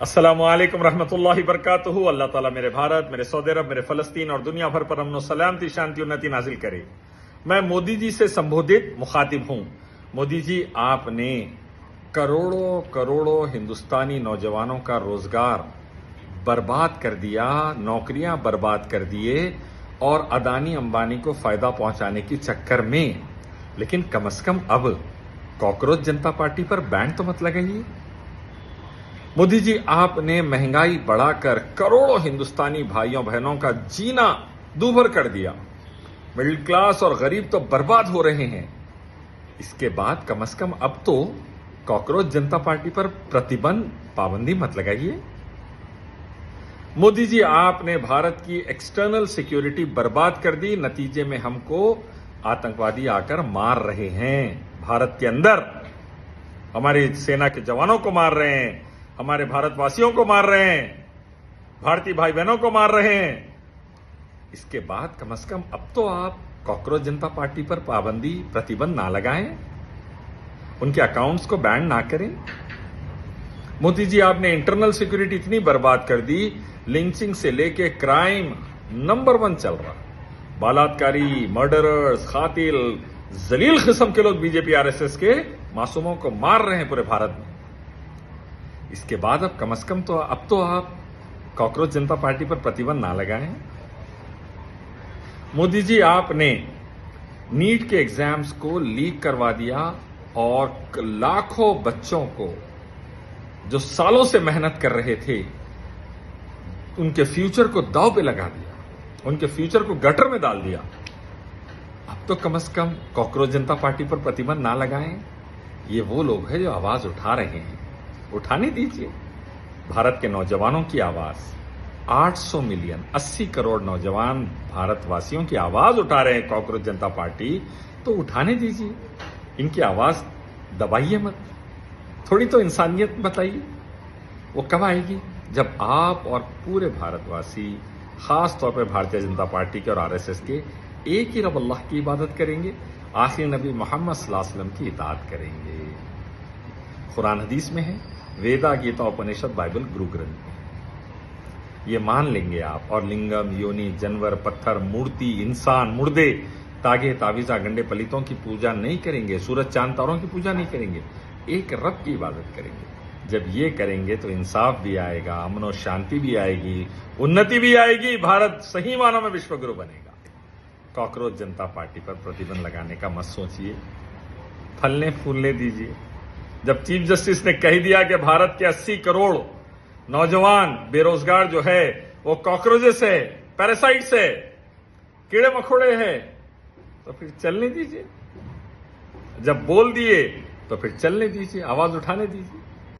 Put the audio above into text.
अस्सलामु अलैकुम रहमतुल्लाहि बरकातुहू। अल्लाह ताला मेरे भारत, मेरे सऊदी अरब, मेरे फलस्तीन और दुनिया भर पर अमन सलामती, शांति, उन्नति नाजिल करे। मैं मोदी जी से संबोधित मुखातिब हूं। मोदी जी, आपने करोड़ों करोड़ों हिंदुस्तानी नौजवानों का रोजगार बर्बाद कर दिया, नौकरियां बर्बाद कर दिए और अदानी अंबानी को फायदा पहुंचाने के चक्कर में। लेकिन कम से कम अब कॉकरोच जनता पार्टी पर बैन तो मत लगाइए। मोदी जी, आपने महंगाई बढ़ाकर करोड़ों हिंदुस्तानी भाइयों बहनों का जीना दूभर कर दिया। मिडिल क्लास और गरीब तो बर्बाद हो रहे हैं। इसके बाद कम से कम अब तो कॉकरोच जनता पार्टी पर प्रतिबंध, पाबंदी मत लगाइए। मोदी जी, आपने भारत की एक्सटर्नल सिक्योरिटी बर्बाद कर दी। नतीजे में हमको आतंकवादी आकर मार रहे हैं। भारत के अंदर हमारी सेना के जवानों को मार रहे हैं, हमारे भारतवासियों को मार रहे हैं, भारतीय भाई बहनों को मार रहे हैं। इसके बाद कम से कम अब तो आप कॉकरोच जनता पार्टी पर पाबंदी, प्रतिबंध ना लगाएं, उनके अकाउंट्स को बैन ना करें। मोदी जी, आपने इंटरनल सिक्योरिटी इतनी बर्बाद कर दी, लिंचिंग से लेके क्राइम नंबर 1 चल रहा। बलात्कारी, मर्डरर्स, कातिल, जलील किस्म के लोग बीजेपी आरएसएस के मासूमों को मार रहे हैं पूरे भारत में। इसके बाद अब कम से कम तो अब तो आप कॉकरोच जनता पार्टी पर प्रतिबंध ना लगाएं। मोदी जी, आपने नीट के एग्जाम्स को लीक करवा दिया और लाखों बच्चों को जो सालों से मेहनत कर रहे थे, उनके फ्यूचर को दांव पे लगा दिया, उनके फ्यूचर को गटर में डाल दिया। अब तो कम से कम कॉकरोच जनता पार्टी पर प्रतिबंध ना लगाएं। ये वो लोग हैं जो आवाज उठा रहे हैं, उठाने दीजिए। भारत के नौजवानों की आवाज, 800 मिलियन 80 करोड़ नौजवान भारतवासियों की आवाज उठा रहे हैं कॉकरोच जनता पार्टी, तो उठाने दीजिए। इनकी आवाज दबाइए मत, थोड़ी तो इंसानियत बताइए। वो कब आएगी? जब आप और पूरे भारतवासी, खास तौर पर भारतीय जनता पार्टी के और आरएसएस के, एक ही रब अल्लाह की इबादत करेंगे, आखिर नबी मोहम्मद सल्लल्लाहु अलैहि वसल्लम की इताअत करेंगे। कुरान हदीस में है, वेदा, गीता, उपनिषद, बाइबल, गुरु ग्रंथ में ये मान लेंगे आप। और लिंगम, योनि, जानवर, पत्थर, मूर्ति, इंसान, मुर्दे, तागे, तावीजा, गंडे, पलितों की पूजा नहीं करेंगे। सूरज, चांद, तारों की पूजा नहीं करेंगे। एक रब की इबादत करेंगे। जब ये करेंगे तो इंसाफ भी आएगा, अमन और शांति भी आएगी, उन्नति भी आएगी, भारत सही मानों में विश्वगुरु बनेगा। कॉकरोच जनता पार्टी पर प्रतिबंध लगाने का मत सोचिए, फलने फूलने दीजिए। जब चीफ जस्टिस ने कह दिया कि भारत के 80 करोड़ नौजवान बेरोजगार जो है वो कॉकरोचेस है, पैरासाइट्स है, कीड़े मकोड़े हैं, तो फिर चलने दीजिए। जब बोल दिए तो फिर चलने दीजिए, आवाज उठाने दीजिए।